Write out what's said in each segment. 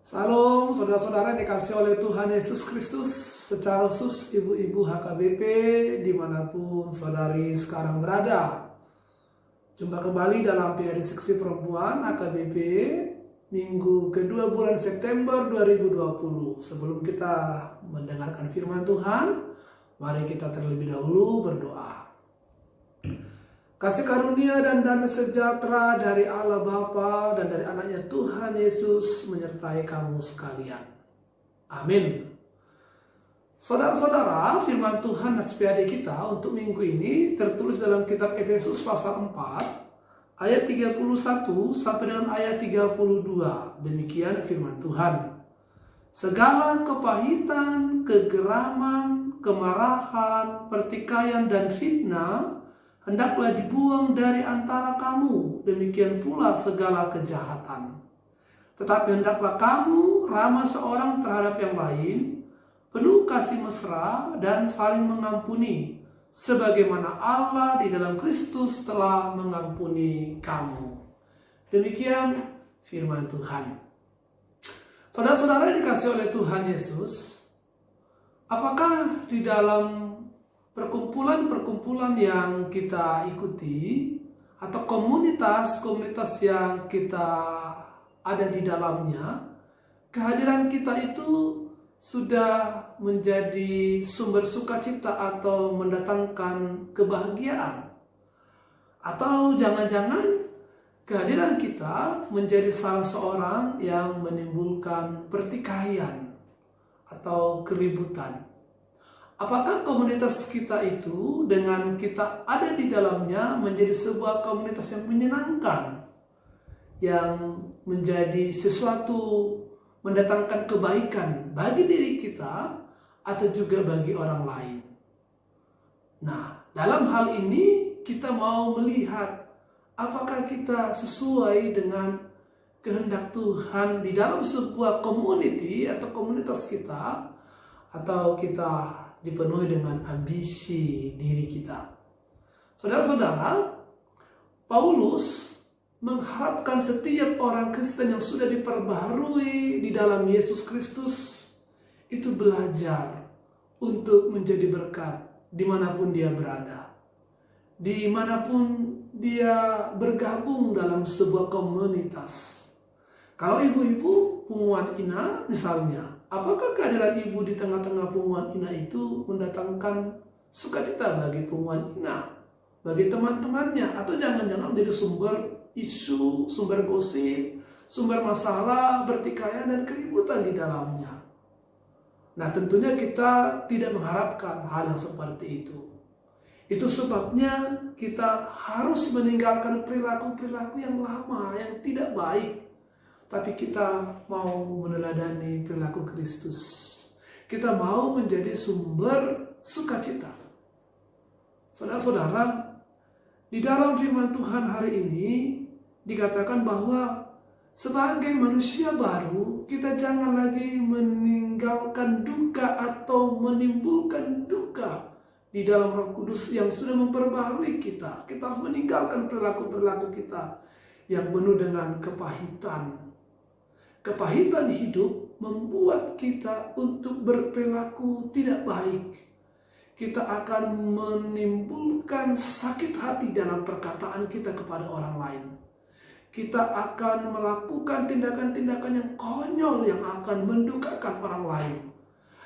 Salam saudara-saudara yang dikasih oleh Tuhan Yesus Kristus, secara khusus ibu-ibu HKBP dimanapun saudari sekarang berada. Jumpa kembali dalam PRI Seksi Perempuan HKBP minggu kedua bulan September 2020. Sebelum kita mendengarkan firman Tuhan, mari kita terlebih dahulu berdoa. Kasih karunia dan damai sejahtera dari Allah Bapa dan dari anaknya Tuhan Yesus menyertai kamu sekalian. Amin. Saudara-saudara, firman Tuhan HPAD kita untuk minggu ini tertulis dalam kitab Efesus pasal 4 ayat 31 sampai dengan ayat 32. Demikian firman Tuhan. Segala kepahitan, kegeraman, kemarahan, pertikaian dan fitnah hendaklah dibuang dari antara kamu, demikian pula segala kejahatan. Tetapi hendaklah kamu ramah seorang terhadap yang lain, penuh kasih mesra dan saling mengampuni, sebagaimana Allah di dalam Kristus telah mengampuni kamu. Demikian firman Tuhan. Saudara-saudara yang dikasih oleh Tuhan Yesus, apakah di dalam perkumpulan-perkumpulan yang kita ikuti atau komunitas-komunitas yang kita ada di dalamnya, kehadiran kita itu sudah menjadi sumber sukacita atau mendatangkan kebahagiaan? Atau jangan-jangan kehadiran kita menjadi salah seorang yang menimbulkan pertikaian atau keributan? Apakah komunitas kita itu dengan kita ada di dalamnya menjadi sebuah komunitas yang menyenangkan, yang menjadi sesuatu mendatangkan kebaikan bagi diri kita atau juga bagi orang lain? Nah, dalam hal ini kita mau melihat apakah kita sesuai dengan kehendak Tuhan di dalam sebuah community atau komunitas kita, atau kita dipenuhi dengan ambisi diri kita. Saudara-saudara, Paulus mengharapkan setiap orang Kristen yang sudah diperbaharui di dalam Yesus Kristus itu belajar untuk menjadi berkat dimanapun dia berada, dimanapun dia bergabung dalam sebuah komunitas. Kalau ibu-ibu punguan ina misalnya, apakah kehadiran ibu di tengah-tengah punguan ina itu mendatangkan sukacita bagi punguan ina, bagi teman-temannya, atau jangan-jangan menjadi sumber isu, sumber gosip, sumber masalah, pertikaian dan keributan di dalamnya? Nah, tentunya kita tidak mengharapkan hal yang seperti itu. Itu sebabnya kita harus meninggalkan perilaku-perilaku yang lama, yang tidak baik. Tapi kita mau meneladani perilaku Kristus. Kita mau menjadi sumber sukacita. Saudara-saudara, di dalam firman Tuhan hari ini dikatakan bahwa sebagai manusia baru, kita jangan lagi meninggalkan duka atau menimbulkan duka di dalam Roh Kudus yang sudah memperbaharui kita. Kita harus meninggalkan perilaku-perilaku kita yang penuh dengan kepahitan. Kepahitan hidup membuat kita untuk berperilaku tidak baik. Kita akan menimbulkan sakit hati dalam perkataan kita kepada orang lain. Kita akan melakukan tindakan-tindakan yang konyol yang akan mendukakan orang lain.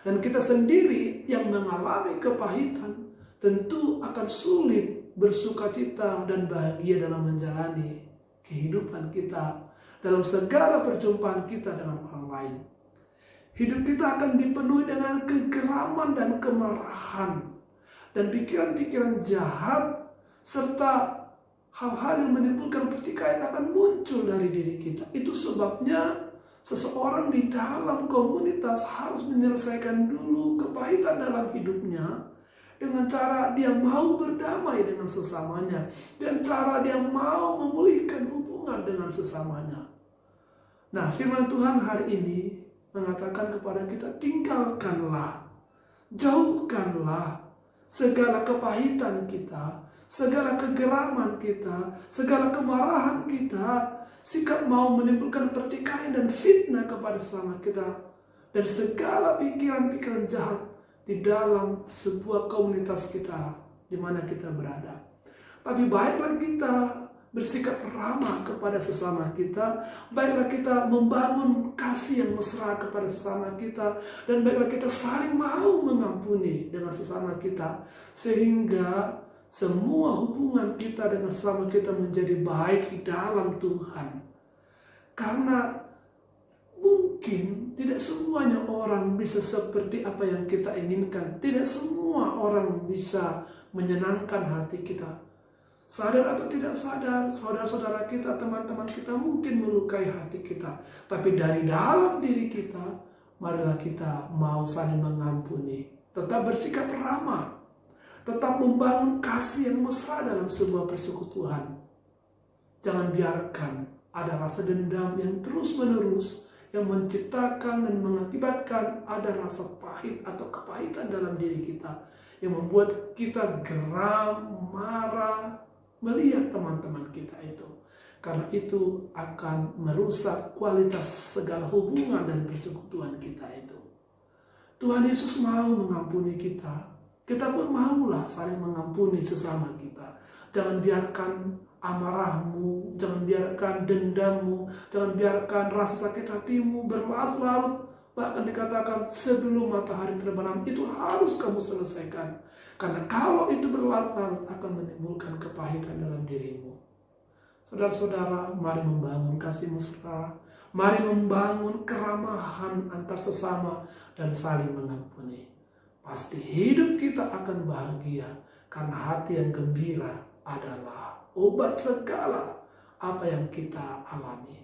Dan kita sendiri yang mengalami kepahitan tentu akan sulit bersukacita dan bahagia dalam menjalani kehidupan kita, dalam segala perjumpaan kita dengan orang lain. Hidup kita akan dipenuhi dengan kegeraman dan kemarahan, dan pikiran-pikiran jahat, serta hal-hal yang menimbulkan pertikaian akan muncul dari diri kita. Itu sebabnya seseorang di dalam komunitas harus menyelesaikan dulu kepahitan dalam hidupnya dengan cara dia mau berdamai dengan sesamanya, dan cara dia mau memulihkan hubungan dengan sesamanya. Nah, firman Tuhan hari ini mengatakan kepada kita, tinggalkanlah, jauhkanlah segala kepahitan kita, segala kegeraman kita, segala kemarahan kita, sikap mau menimbulkan pertikaian dan fitnah kepada sesama kita, dan segala pikiran-pikiran jahat di dalam sebuah komunitas kita di mana kita berada. Tapi baiklah kita bersikap ramah kepada sesama kita, baiklah kita membangun kasih yang mesra kepada sesama kita, dan baiklah kita saling mau mengampuni dengan sesama kita, sehingga semua hubungan kita dengan sesama kita menjadi baik di dalam Tuhan. Karena mungkin tidak semuanya orang bisa seperti apa yang kita inginkan, tidak semua orang bisa menyenangkan hati kita. Sadar atau tidak sadar, saudara-saudara kita, teman-teman kita mungkin melukai hati kita. Tapi dari dalam diri kita, marilah kita mau saling mengampuni. Tetap bersikap ramah. Tetap membangun kasih yang mesra dalam sebuah persekutuan. Jangan biarkan ada rasa dendam yang terus-menerus, yang menciptakan dan mengakibatkan ada rasa pahit atau kepahitan dalam diri kita. Yang membuat kita geram, marah, melihat teman-teman kita itu. Karena itu akan merusak kualitas segala hubungan dan persekutuan kita itu. Tuhan Yesus mau mengampuni kita. Kita pun maulah saling mengampuni sesama kita. Jangan biarkan amarahmu, jangan biarkan dendammu, jangan biarkan rasa sakit hatimu berlarut-larut. Bahkan dikatakan sebelum matahari terbenam itu harus kamu selesaikan. Karena kalau itu berlarut-larut akan menimbulkan kepahitan dalam dirimu. Saudara-saudara, mari membangun kasih mesra. Mari membangun keramahan antar sesama dan saling mengampuni. Pasti hidup kita akan bahagia. Karena hati yang gembira adalah obat segala apa yang kita alami.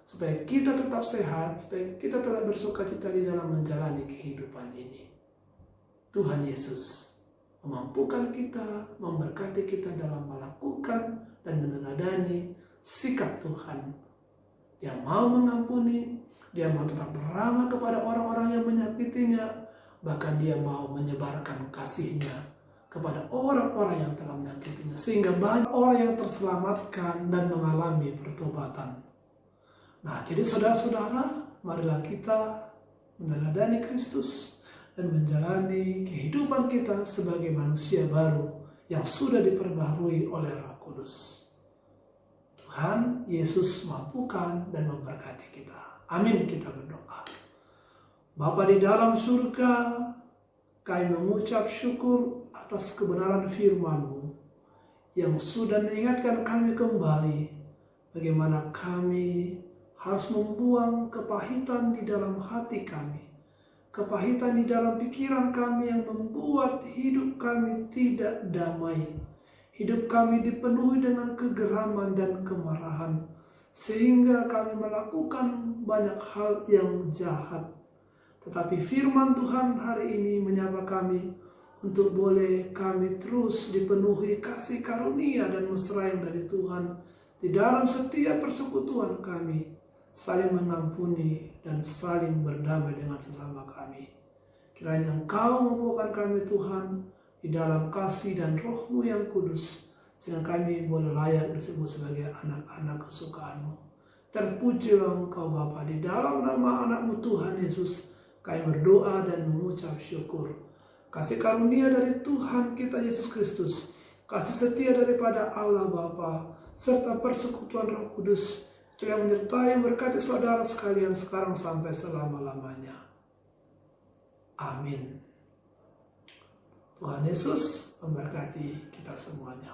Supaya kita tetap sehat, supaya kita tetap bersukacita di dalam menjalani kehidupan ini. Tuhan Yesus memampukan kita, memberkati kita dalam melakukan dan meneladani sikap Tuhan. Dia mau mengampuni, dia mau tetap ramah kepada orang-orang yang menyakitinya, bahkan dia mau menyebarkan kasihnya kepada orang-orang yang telah menyakitinya, sehingga banyak orang yang terselamatkan dan mengalami pertobatan. Nah, jadi saudara-saudara, marilah kita meneladani Kristus dan menjalani kehidupan kita sebagai manusia baru yang sudah diperbaharui oleh Roh Kudus. Tuhan Yesus mampukan dan memberkati kita. Amin, kita berdoa. Bapa di dalam surga, kami mengucap syukur atas kebenaran firman-Mu yang sudah mengingatkan kami kembali bagaimana kami harus membuang kepahitan di dalam hati kami, kepahitan di dalam pikiran kami yang membuat hidup kami tidak damai. Hidup kami dipenuhi dengan kegeraman dan kemarahan, sehingga kami melakukan banyak hal yang jahat. Tetapi firman Tuhan hari ini menyapa kami untuk boleh kami terus dipenuhi kasih karunia dan mesra yang dari Tuhan di dalam setiap persekutuan kami, saling mengampuni dan saling berdamai dengan sesama kami. Kiranya Engkau memampukan kami Tuhan di dalam kasih dan Roh-Mu yang kudus, sehingga kami boleh layak disebut sebagai anak-anak kesukaan-Mu. Terpujilah Engkau Bapa, di dalam nama anak-Mu Tuhan Yesus kami berdoa dan mengucap syukur. Kasih karunia dari Tuhan kita Yesus Kristus, kasih setia daripada Allah Bapa, serta persekutuan Roh Kudus yang menyertai berkati saudara sekalian sekarang sampai selama-lamanya. Amin. Tuhan Yesus memberkati kita semuanya.